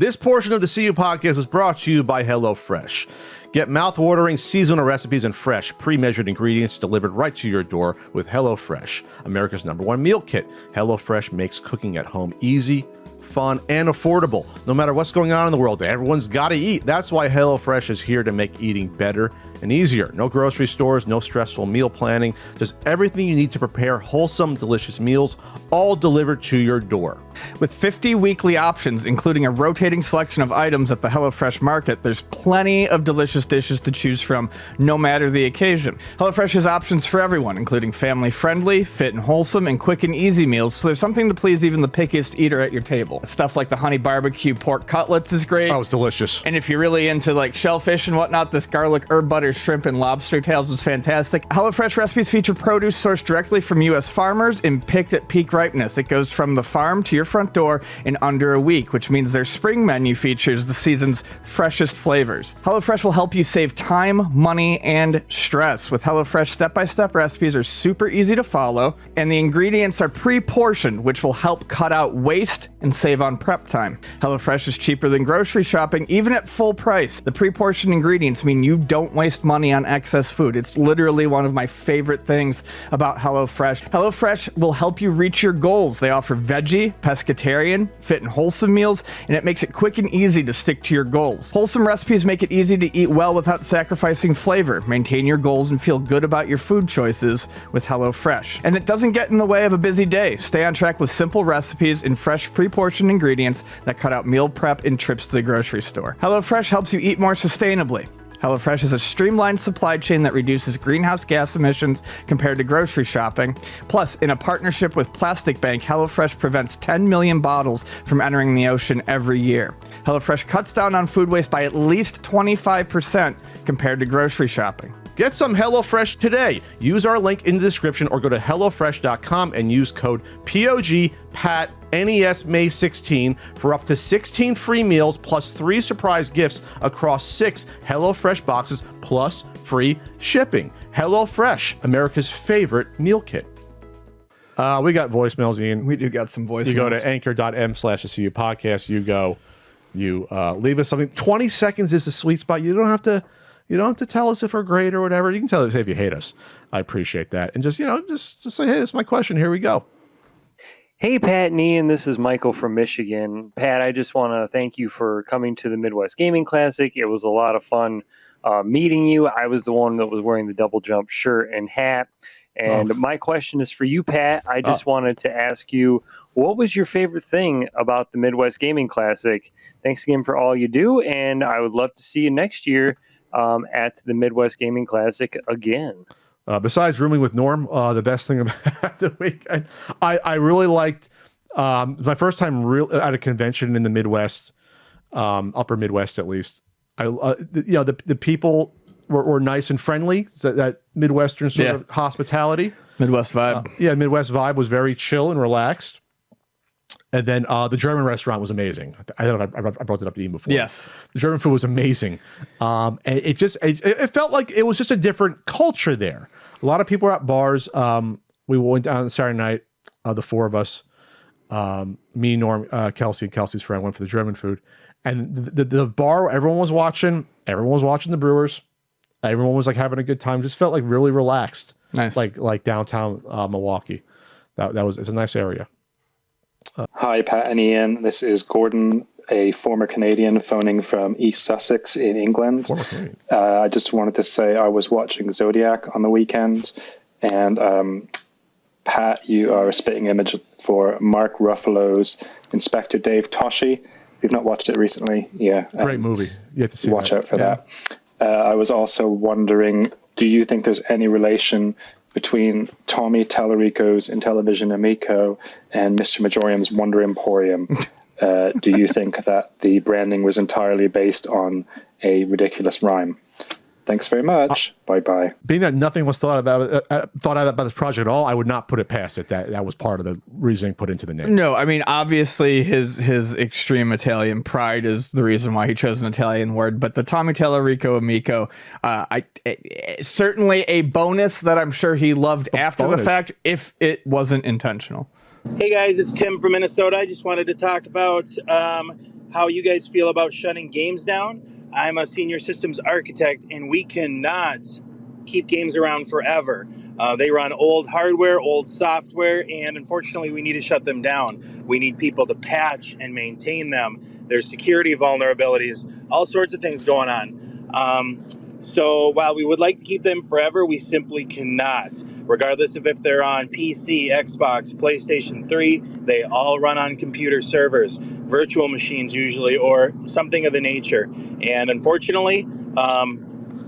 This portion of the CU podcast is brought to you by Hellofresh. Get mouth-watering seasonal recipes and fresh, pre-measured ingredients delivered right to your door with Hellofresh, America's #1 meal kit. Hellofresh makes cooking at home easy, fun, and affordable. No matter what's going on in the world, everyone's got to eat. That's why HelloFresh is here to make eating better and easier. No grocery stores, no stressful meal planning, just everything you need to prepare wholesome, delicious meals, all delivered to your door. With 50 weekly options, including a rotating selection of items at the HelloFresh market, there's plenty of delicious dishes to choose from, no matter the occasion. HelloFresh has options for everyone, including family-friendly, fit and wholesome, and quick and easy meals, so there's something to please even the pickiest eater at your table. Stuff like the honey barbecue pork cutlets is great. Oh, it's delicious. And if you're really into like shellfish and whatnot, this garlic herb butter shrimp and lobster tails was fantastic. HelloFresh recipes feature produce sourced directly from U.S. farmers and picked at peak ripeness. It goes from the farm to your front door in under a week, which means their spring menu features the season's freshest flavors. HelloFresh will help you save time, money, and stress. With HelloFresh, step-by-step recipes are super easy to follow, and the ingredients are pre-portioned, which will help cut out waste and save on prep time. HelloFresh is cheaper than grocery shopping, even at full price. The pre-portioned ingredients mean you don't waste money on excess food. It's literally one of my favorite things about HelloFresh. HelloFresh will help you reach your goals. They offer veggie, pescatarian, fit and wholesome meals, and it makes it quick and easy to stick to your goals. Wholesome recipes make it easy to eat well without sacrificing flavor. Maintain your goals and feel good about your food choices with HelloFresh. And it doesn't get in the way of a busy day. Stay on track with simple recipes and fresh pre-portioned ingredients that cut out meal prep and trips to the grocery store. HelloFresh helps you eat more sustainably. HelloFresh has a streamlined supply chain that reduces greenhouse gas emissions compared to grocery shopping. Plus, in a partnership with Plastic Bank, HelloFresh prevents 10 million bottles from entering the ocean every year. HelloFresh cuts down on food waste by at least 25% compared to grocery shopping. Get some HelloFresh today. Use our link in the description or go to HelloFresh.com and use code POGPAT NES May 16 for up to 16 free meals plus 3 surprise gifts across 6 HelloFresh boxes plus free shipping. HelloFresh, America's favorite meal kit. We got voicemails, Ian. We do got some voicemails. You go to anchor.m/the podcast. You leave us something. 20 seconds is the sweet spot. You don't have to tell us if we're great or whatever. You can tell us if you hate us. I appreciate that. And just say, hey, this is my question. Here we go. Hey, Pat and Ian, this is Michael from Michigan. Pat, I just want to thank you for coming to the Midwest Gaming Classic. It was a lot of fun meeting you. I was the one that was wearing the double jump shirt and hat. And my question is for you, Pat. I just wanted to ask you, what was your favorite thing about the Midwest Gaming Classic? Thanks again for all you do, and I would love to see you next year at the Midwest Gaming Classic again. Besides rooming with Norm, the best thing about the weekend, I really liked my first time at a convention in the Midwest, upper Midwest at least. The people were nice and friendly. That Midwestern sort of hospitality, Midwest vibe. Midwest vibe was very chill and relaxed. And then the German restaurant was amazing. I don't know. I brought it up to Ian before. Yes, the German food was amazing. And it felt like it was just a different culture there. A lot of people were at bars. We went down on Saturday night. The four of us, me, Norm, Kelsey, and Kelsey's friend, went for the German food. And the bar, everyone was watching. Everyone was watching the Brewers. Everyone was like having a good time. Just felt like really relaxed. Nice, like downtown Milwaukee. It's a nice area. Hi, Pat and Ian. This is Gordon, a former Canadian phoning from East Sussex in England. I just wanted to say I was watching Zodiac on the weekend, and Pat, you are a spitting image for Mark Ruffalo's Inspector Dave Toschi. If you've not watched it recently, great movie. You have to see. Watch out for that. I was also wondering, do you think there's any relation between Tommy Tallarico's Intellivision Amico and Mr. Majorium's Wonder Emporium? Do you think that the branding was entirely based on a ridiculous rhyme? Thanks very much. Bye-bye. Being that nothing was thought about this project at all, I would not put it past it. That was part of the reasoning put into the name. No, I mean, obviously his extreme Italian pride is the reason why he chose an Italian word. But the Tommy Tallarico Amico, certainly a bonus that I'm sure he loved after the fact, if it wasn't intentional. Hey guys, it's Tim from Minnesota. I just wanted to talk about how you guys feel about shutting games down. I'm a senior systems architect, and we cannot keep games around forever. They run old hardware, old software, and unfortunately we need to shut them down. We need people to patch and maintain them. There's security vulnerabilities, all sorts of things going on. So while we would like to keep them forever, we simply cannot. Regardless of if they're on PC, Xbox, PlayStation 3, they all run on computer servers, virtual machines usually, or something of the nature. And unfortunately,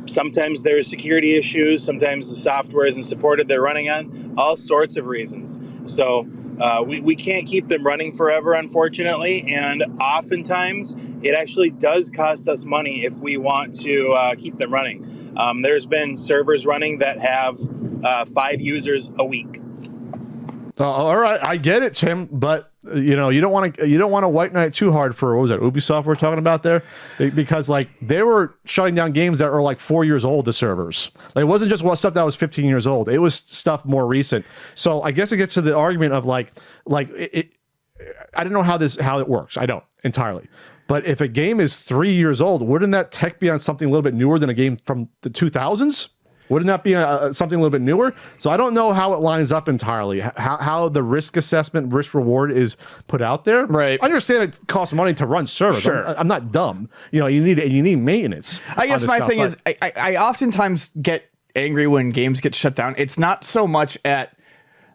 sometimes there's security issues. Sometimes the software isn't supported. They're running on all sorts of reasons. So we can't keep them running forever, unfortunately. And oftentimes it actually does cost us money if we want to keep them running. There's been servers running that have 5 users a week. All right, I get it, Tim, but you don't want to white knight too hard for, what was that, Ubisoft we're talking about there, because like they were shutting down games that were like 4 years old, the servers. Like, it wasn't just stuff that was 15 years old. It was stuff more recent. So I guess it gets to the argument of like I don't know how it works. I don't entirely. But if a game is 3 years old, wouldn't that tech be on something a little bit newer than a game from the 2000s? Wouldn't that be something a little bit newer? So I don't know how it lines up entirely, how the risk assessment, risk reward is put out there. Right. I understand it costs money to run servers. Sure. I'm not dumb. You need maintenance. I guess my thing is I oftentimes get angry when games get shut down. It's not so much at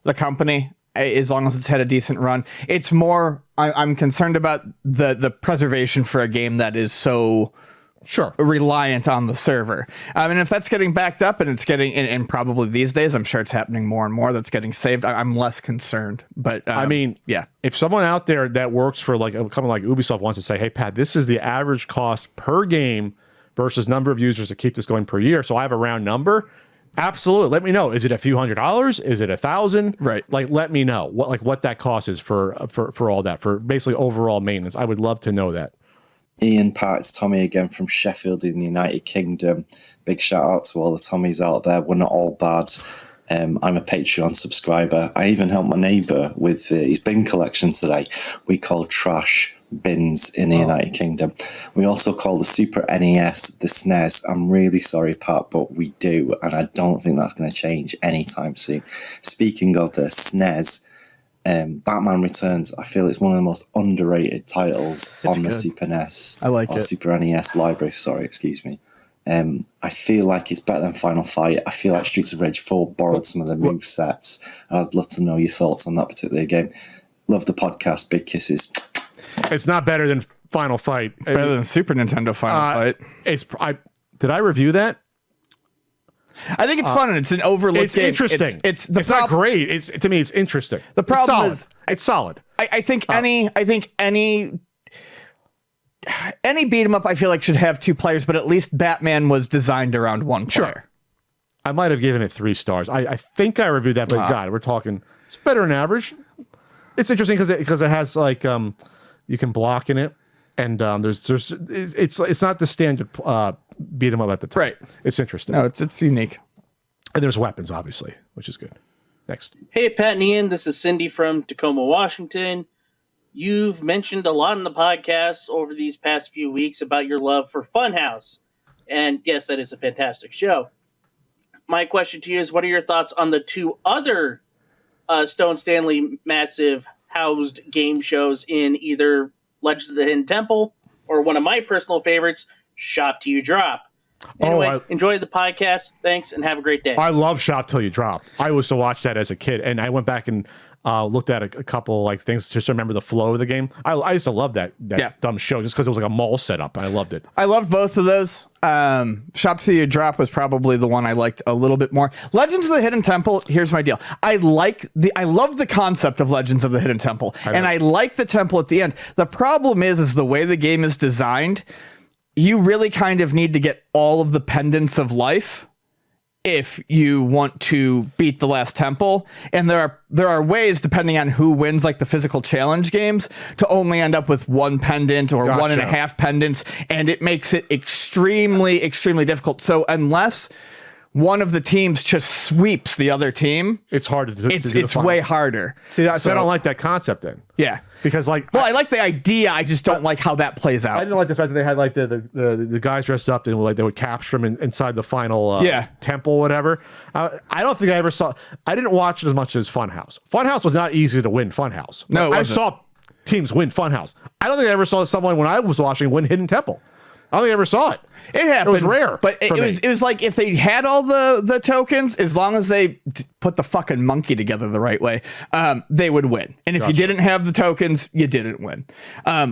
the company, as long as it's had a decent run. It's more I'm concerned about the preservation for a game that is so reliant on the server. And if that's getting backed up and it's getting, and probably these days, I'm sure it's happening more and more, that's getting saved, I'm less concerned. But I mean, yeah, if someone out there that works for like a company like Ubisoft wants to say, hey, Pat, this is the average cost per game versus number of users to keep this going per year, so I have a round number, absolutely, let me know. Is it a few $100s? Is it $1,000? Right. Like, let me know what that cost is for all that, for basically overall maintenance. I would love to know that. Ian, Pat, it's Tommy again from Sheffield in the United Kingdom. Big shout out to all the Tommies out there. We're not all bad. I'm a Patreon subscriber. I even helped my neighbour with his bin collection today. We call trash bins in the United Kingdom. We also call the Super NES the SNES. I'm really sorry, Pat, but we do, and I don't think that's going to change anytime soon. Speaking of the SNES, Batman Returns, I feel it's one of the most underrated titles on the Super NES. I like it. Super NES library, sorry, excuse me. I feel like it's better than Final Fight. I feel like Streets of Rage 4 borrowed some of the movesets. I'd love to know your thoughts on that particular game. Love the podcast. Big kisses. It's not better than Final Fight. Better than Super Nintendo Final Fight. Did I review that? I think it's fun and it's an overlooked it's game. Interesting. It's not great. To me, it's interesting. The problem is it's solid. I think any beat 'em up I feel like should have 2 players, but at least Batman was designed around 1 player. Sure. I might have given it 3 stars. I think I reviewed that, but God, we're talking. It's better than average. It's interesting because it has like you can block in it, and it's not the standard beat 'em up at the time. Right. It's interesting. No, it's unique. And there's weapons, obviously, which is good. Next. Hey, Pat and Ian, this is Cindy from Tacoma, Washington. You've mentioned a lot in the podcast over these past few weeks about your love for Funhouse. And yes, that is a fantastic show. My question to you is, what are your thoughts on the 2 other Stone Stanley massive housed game shows in either Legends of the Hidden Temple or one of my personal favorites, Shop Till You Drop? Anyway, enjoy the podcast. Thanks, and have a great day. I love Shop Till You Drop. I used to watch that as a kid, and I went back and looked at a couple like things just to remember the flow of the game. I used to love that dumb show just because it was like a mall setup. I loved it. I loved both of those. Shop Till You Drop was probably the one I liked a little bit more. Legends of the Hidden Temple, here's my deal. I love the concept of Legends of the Hidden Temple, and I like the temple at the end. The problem is the way the game is designed. You really kind of need to get all of the pendants of life if you want to beat the last temple. And there are ways, depending on who wins, like the physical challenge games, to only end up with 1 pendant or 1.5 pendants, and it makes it extremely, extremely difficult. So unless one of the teams just sweeps the other team, It's hard to do. it's way harder. See, I don't like that concept then. Yeah. Because I like the idea. I just don't like how that plays out. I didn't like the fact that they had like the guys dressed up and like they would capture them inside the final temple, whatever. I don't think I ever saw. I didn't watch it as much as Funhouse. Funhouse was not easy to win. Funhouse. No, I saw teams win Funhouse. I don't think I ever saw someone when I was watching win Hidden Temple. I don't think I ever saw it. It happened. It was rare, but it was like if they had all the tokens, as long as they put the fucking monkey together the right way, they would win. And if you didn't have the tokens, you didn't win.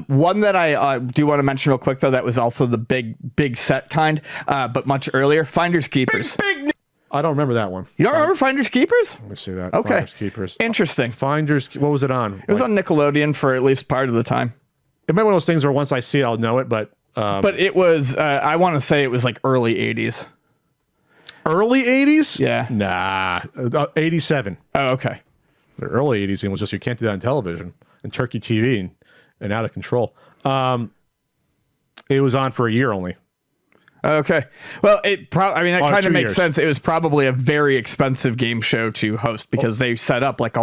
One that I do want to mention real quick though, that was also the big set kind, but much earlier, Finders Keepers. I don't remember that one. You don't remember Finders Keepers? Let me see that. Okay. Finders Keepers. Interesting. Finders. What was it on? It was on Nickelodeon for at least part of the time. It might be one of those things where once I see it, I'll know it, but it was, I want to say it was like early 80s. Early 80s? Yeah. Nah. 87. Oh, okay. The early 80s, it was just you can't do that on television and turkey TV and out of control. It was on for a year only. Okay. Well, that kind of makes 2 years. sense. It was probably a very expensive game show to host because they set up like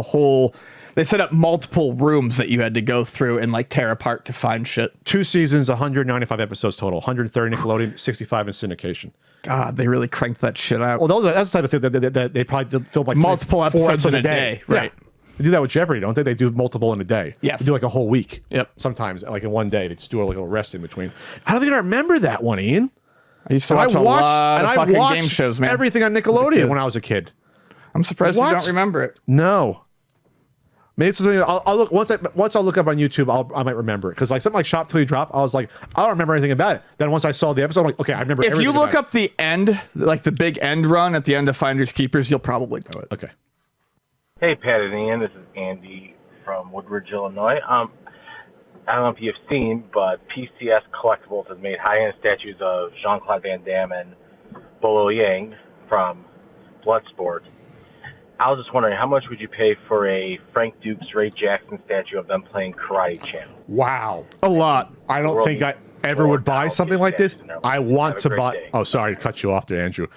they set up multiple rooms that you had to go through and like tear apart to find shit. 2 seasons, 195 episodes total, 130 Nickelodeon, 65 in syndication. God, they really cranked that shit out. Well, that's the type of thing that they probably film like Multiple 4 episodes in a day. Right. Yeah. They do that with Jeopardy, don't they? They do multiple in a day. Yes. They do like a whole week. Yep. Sometimes, like in one day, they just do like a rest in between. I don't think I remember that one, Ian. I used to watch a lot of fucking game shows, man. Everything on Nickelodeon when I was a kid. I'm surprised you don't remember it. No. Maybe it's something I'll look once I look up on YouTube. I might remember it because like something like Shop Till You Drop. I was like, I don't remember anything about it. Then once I saw the episode, I'm like, okay, I remember. If you look up the end, like the big end run at the end of Finders Keepers, you'll probably know it. Okay. Hey, Pat and Ian. This is Andy from Woodbridge, Illinois. I don't know if you've seen, but PCS Collectibles has made high-end statues of Jean-Claude Van Damme and Bolo Yang from Bloodsport. I was just wondering, how much would you pay for a Frank Dukes, Ray Jackson statue of them playing Karate Champ? Wow. A lot. I don't think I ever would buy something like this. I want to buy. Oh, sorry to cut you off there, Andrew.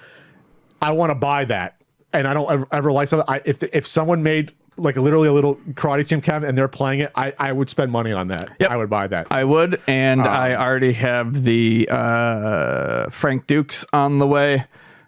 I want to buy that, and I don't ever like something. If someone made like literally a little Karate Gym cabinet and they're playing it, I would spend money on that. Yep. I would buy that. I would, and I already have the Frank Dukes on the way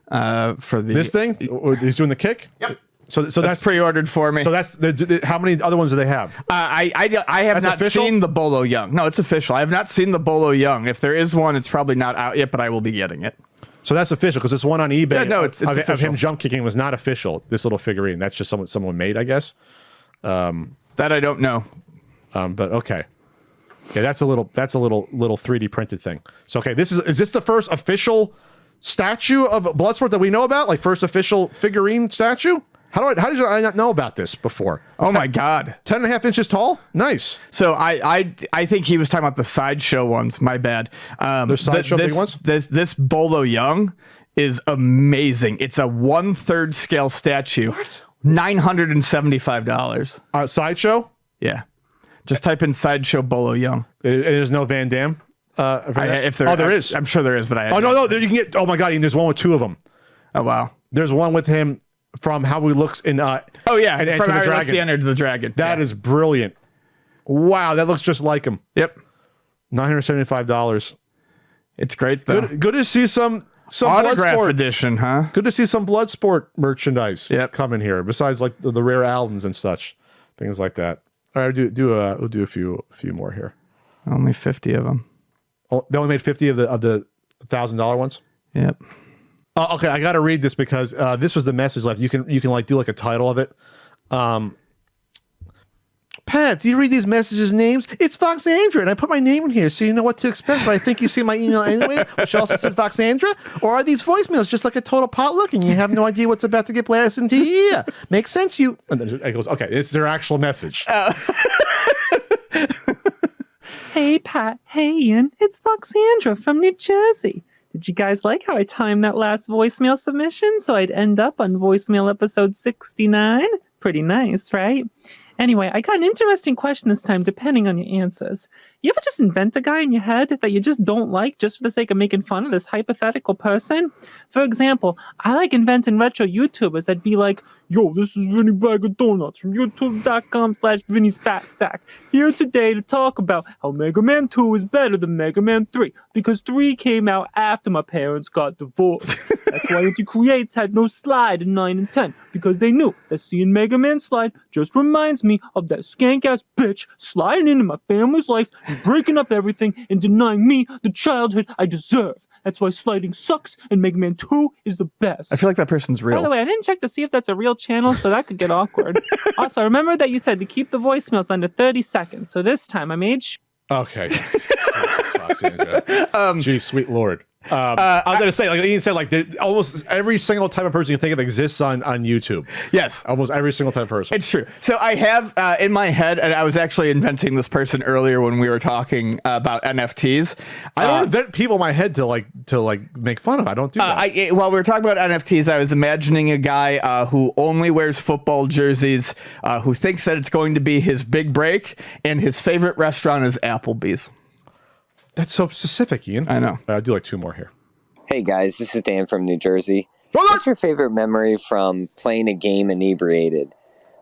for this thing. He's doing the kick. Yep. So that's pre-ordered for me. So that's how many other ones do they have? I have not seen the Bolo Young. No, it's official. I have not seen the Bolo Young. If there is one, it's probably not out yet, but I will be getting it. So that's official because this one on eBay. Yeah, no, it's of him jump kicking was not official. This little figurine. That's just someone made, I guess. That I don't know. But okay. Yeah, that's a little 3D printed thing. So okay, is this the first official statue of Bloodsport that we know about? Like first official figurine statue? How did I not know about this before? Oh my God. 10.5 inches tall? Nice. So I think he was talking about the sideshow ones. My bad. The sideshow big ones? This Bolo Young is amazing. It's a 1/3 scale statue. What? $975. Sideshow? Yeah. Just type in sideshow Bolo Young. There's no Van Damme? There is. I'm sure there is, but I... no. You can get... Oh my God, Ian, there's one with 2 of them. Oh, wow. There's one with him from how he looks in from how he looks the Enter the Dragon. That is brilliant. Wow, that looks just like him. Yep. $975. It's great though. Good to see some autograph Bloodsport edition, huh? Good to see some Bloodsport merchandise coming here. Besides like the rare albums and such, things like that. All right, we'll do a few more here. Only 50 of them. Oh, they only made 50 of the $1,000 ones. Yep. Okay, I got to read this because this was the message left. You can like do like a title of it. Pat, do you read these messages' names? It's Voxandra, and I put my name in here so you know what to expect. But I think you see my email anyway, which also says Voxandra. Or are these voicemails just like a total potluck, and you have no idea what's about to get blasted into your ear? Makes sense, you. And then it goes, okay, it's their actual message. Hey, Pat. Hey, Ian. It's Voxandra from New Jersey. Did you guys like how I timed that last voicemail submission so I'd end up on voicemail episode 69? Pretty nice, right? Anyway, I got an interesting question this time depending on your answers. You ever just invent a guy in your head that you just don't like just for the sake of making fun of this hypothetical person? For example, I like inventing retro YouTubers that'd be like, yo, this is Vinny Bag of Donuts from youtube.com/Vinny's Fat Sack. Here today to talk about how Mega Man 2 is better than Mega Man 3 because 3 came out after my parents got divorced. That's why Inti Creates had no slide in 9 and 10 because they knew that seeing Mega Man slide just reminds me of that skank-ass bitch sliding into my family's life and breaking up everything and denying me the childhood I deserve. That's why sliding sucks and Mega Man 2 is the best. I feel like that person's real. By the way, I didn't check to see if that's a real channel, so that could get awkward. Also, remember that you said to keep the voicemails under 30 seconds. So this time I made Okay. Geez, sweet Lord. I was gonna say, like Ian said, like almost every single type of person you think of exists on YouTube. Yes, almost every single type of person. It's true. So I have in my head, and I was actually inventing this person earlier when we were talking about NFTs. I don't invent people in my head to make fun of. I don't do that. While we were talking about NFTs, I was imagining a guy who only wears football jerseys, who thinks that it's going to be his big break, and his favorite restaurant is Applebee's. That's so specific, Ian. I know. I'll do like 2 more here. Hey guys, this is Dan from New Jersey. What's your favorite memory from playing a game inebriated?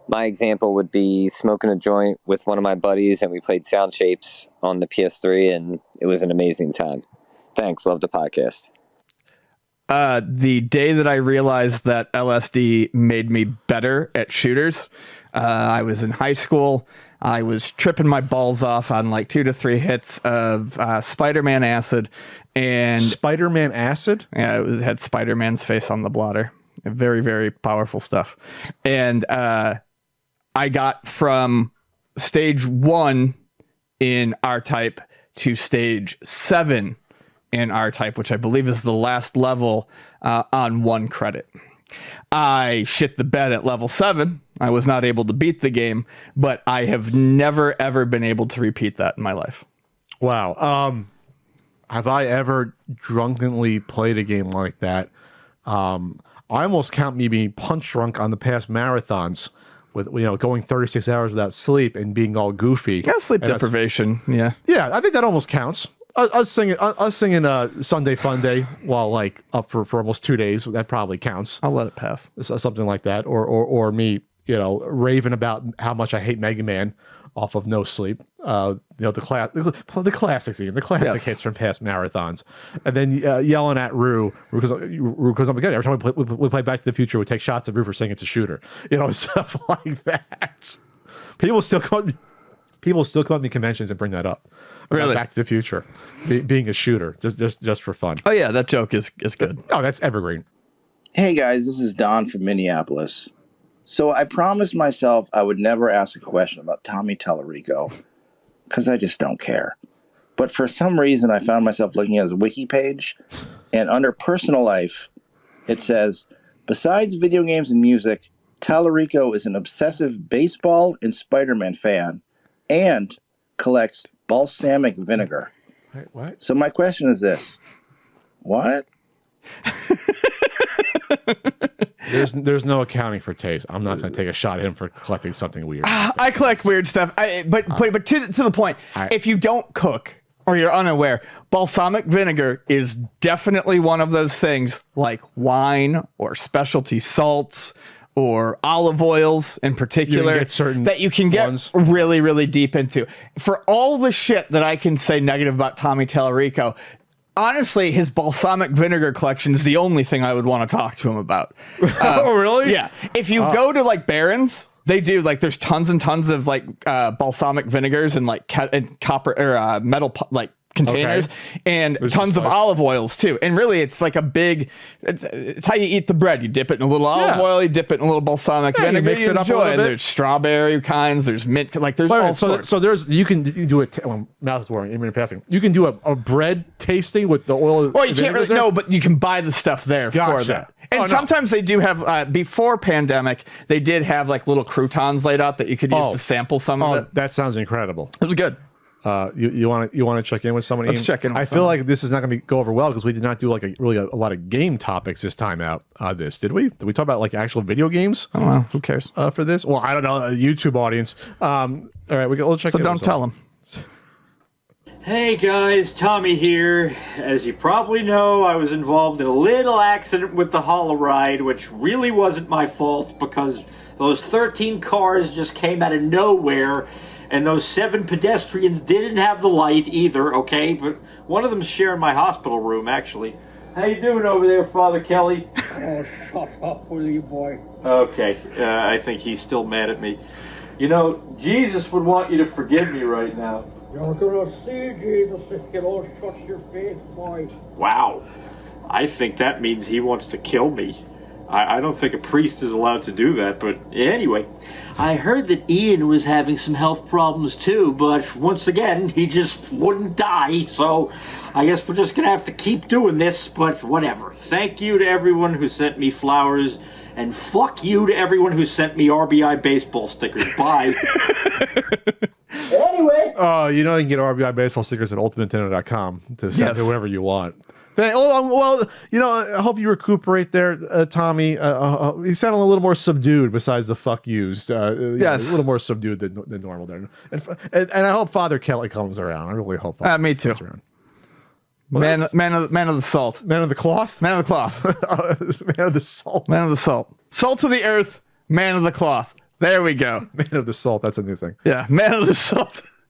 My example would be smoking a joint with one of my buddies, and we played Sound Shapes on the PS3, and it was an amazing time. Thanks. Love the podcast. The day that I realized that LSD made me better at shooters, I was in high school. I was tripping my balls off on like 2 to 3 hits of Spider-Man acid. And Spider-Man acid? Yeah, it had Spider-Man's face on the blotter. Very, very powerful stuff. And I got from stage 1 in R-Type to stage 7 in R-Type, which I believe is the last level on 1 credit. I shit the bed at level 7. I was not able to beat the game, but I have never, ever been able to repeat that in my life. Wow. Have I ever drunkenly played a game like that? I almost count me being punch drunk on the past marathons with, going 36 hours without sleep and being all goofy. Yeah, sleep deprivation. Yeah. Yeah, I think that almost counts. Us singing Sunday Fun Day while like up for almost 2 days, that probably counts. I'll let it pass. Something like that, or me, raving about how much I hate Mega Man off of no sleep. The classics, Ian, the classic hits from past marathons, and then yelling at Rue because I'm again every time we play Back to the Future, we take shots at Rue for saying it's a shooter, stuff like that. People still come up to conventions and bring that up. Really? Back to the Future being a shooter, just for fun. Oh yeah, that joke is good. Oh, that's evergreen. Hey guys, this is Don from Minneapolis. So I promised myself I would never ask a question about Tommy Tallarico because I just don't care. But for some reason, I found myself looking at his wiki page, and under personal life, it says, besides video games and music, Tallarico is an obsessive baseball and Spider-Man fan and collects balsamic vinegar. Wait, what? So my question is this. What? There's no accounting for taste. I'm not going to take a shot at him for collecting something weird. I collect weird stuff. But to the point, if you don't cook or you're unaware, balsamic vinegar is definitely one of those things like wine or specialty salts or olive oils in particular that you can get really, really deep into. For all the shit that I can say negative about Tommy Tallarico, honestly, his balsamic vinegar collection is the only thing I would want to talk to him about. Oh, really? Yeah. If you go to like Barron's, they do like there's tons and tons of like balsamic vinegars and like copper or metal like containers and There's tons of olive oils too. And really it's like a big, it's how you eat the bread. You dip it in a little olive oil, you dip it in a little balsamic vinegar, you mix it up a enjoy. little And bit. there's strawberry kinds, there's mint, like there's all sorts. So you can do it. Mouth is watering. Even fasting. You can do a bread tasting with the oil. Well, you can't really know, but you can buy the stuff there for that. And sometimes they do have, before pandemic, they did have like little croutons laid out that you could use to sample some of it. That sounds incredible. It was good. You want to check in with someone? Let's check in with I feel like this is not going to go over well because we did not do like a lot of game topics this time out. Did we? Did we talk about like actual video games? I don't know. Who cares? For this? Well, I don't know. A YouTube audience. All right, we'll check. So in don't tell them. Hey guys, Tommy here. As you probably know, I was involved in a little accident with the Holoride, which really wasn't my fault because those 13 cars just came out of nowhere, and those 7 pedestrians didn't have the light either, okay? But one of them's sharing my hospital room, actually. How you doing over there, Father Kelly? Oh, shut up, will you, boy? Okay, I think he's still mad at me. You know, Jesus would want you to forgive me right now. You're gonna see Jesus if you don't shut your face, boy. Wow. I think that means he wants to kill me. I don't think a priest is allowed to do that, but anyway. I heard that Ian was having some health problems too, but once again, he just wouldn't die, so I guess we're just gonna have to keep doing this, but whatever. Thank you to everyone who sent me flowers, and fuck you to everyone who sent me RBI baseball stickers. Bye. Anyway. Oh, you know you can get RBI baseball stickers at ultimatenintendo.com to send to whoever you want. Well, you know, I hope you recuperate there, Tommy. He sounded a little more subdued besides the fuck used. Yes. A little more subdued than normal there. And I hope Father Kelly comes around. I really hope Father Me too. comes around. Well, Man of the salt. Man of the cloth? Man of the cloth. Man of the salt. Man of the salt. Salt of the earth, man of the cloth. There we go. Man of the salt. That's a new thing. Yeah, man of the salt.